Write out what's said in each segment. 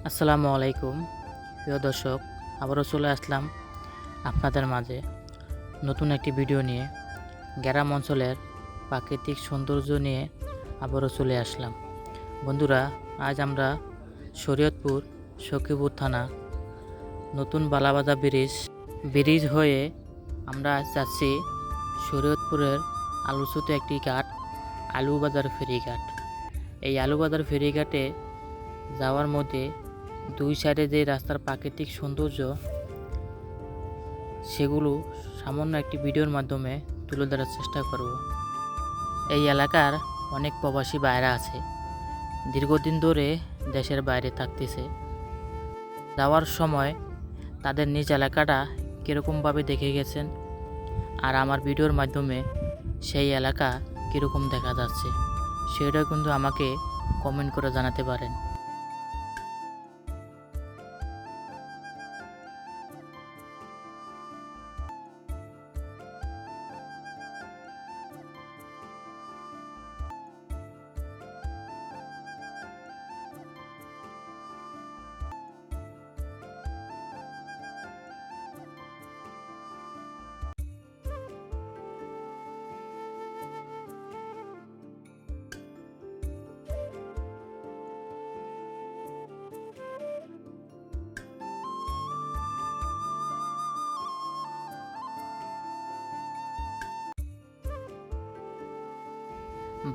আসসালামু আলাইকুম প্রিয় দর্শক, আবারও চলে আসলাম আপনাদের মাঝে নতুন একটি ভিডিও নিয়ে। গ্রাম অঞ্চলের প্রাকৃতিক সৌন্দর্য নিয়ে আবারও চলে আসলাম। বন্ধুরা, আজ আমরা শরীয়তপুর সখীপুর থানা নতুন বালাবাজার ব্রিজ হয়ে আমরা যাচ্ছি শরীয়তপুরের আলোচিত একটি ঘাট, আলুবাজার ফেরিঘাট। এই আলুবাজার ফেরিঘাটে যাওয়ার মধ্যে দুই সাইডে যে রাস্তার প্রাকৃতিক সৌন্দর্য, সেগুলো সামান্য একটি ভিডিওর মাধ্যমে তুলে ধরার চেষ্টা করব। এই এলাকার অনেক প্রবাসী ভাইরা আছে, দীর্ঘদিন ধরে দেশের বাইরে থাকতেছে। যাওয়ার সময় তাদের নিজ এলাকাটা কীরকমভাবে দেখে গেছেন, আর আমার ভিডিওর মাধ্যমে সেই এলাকা কীরকম দেখা যাচ্ছে সেটা কিন্তু আমাকে কমেন্ট করে জানাতে পারেন।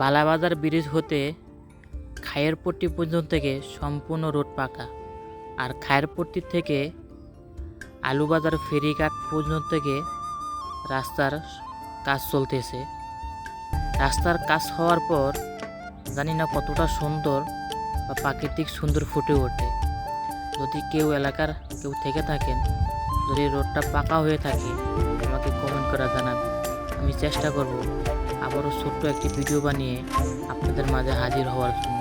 বালাবাজার ব্রিজ হতে খায়েরপট্টি পর্যন্ত থেকে সম্পূর্ণ রোড পাকা, আর খায়েরপট্টি থেকে আলুবাজার ফেরিঘাট পর্যন্ত থেকে রাস্তার কাজ চলতেছে। রাস্তার কাজ হওয়ার পর জানি না কতটা সুন্দর বা প্রাকৃতিক সুন্দর ফুটে ওঠে। যদি কেউ এলাকার কেউ থেকে থাকেন, যদি রোডটা পাকা হয়ে থাকে, আমাকে কমেন্ট করা জানাবেন। আমি চেষ্টা করব আবারও ছোট্ট একটি ভিডিও বানিয়ে আপনাদের মাঝে হাজির হওয়ার জন্য।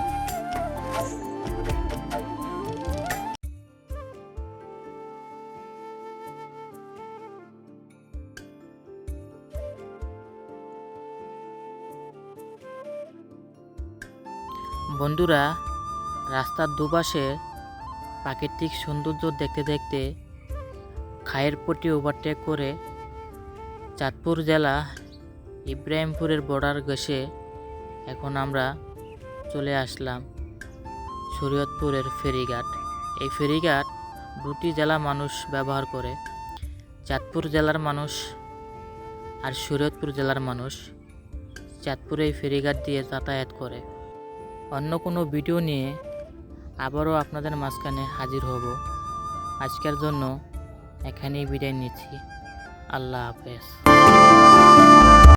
বন্ধুরা, রাস্তার দুপাশে প্রাকৃতিক সৌন্দর্য দেখতে দেখতে খায়েরপট্টি ওভারটেক করে চাঁদপুর জেলা ইব্রাহিমপুরের বর্ডার ঘেঁষে এখন আমরা চলে আসলাম শরীয়তপুরের ফেরিঘাট। এই ফেরিঘাট দুটি জেলা মানুষ ব্যবহার করে, চাঁদপুর জেলার মানুষ আর শরীয়তপুর জেলার মানুষ। চাঁদপুরে এই ফেরিঘাট দিয়ে যাতায়াত করে। অন্য কোনো ভিডিও নিয়ে আবারও আপনাদের মাঝখানে হাজির হব। আজকের জন্য এখানেই বিদায় নিচ্ছি। আল্লাহ হাফেজ।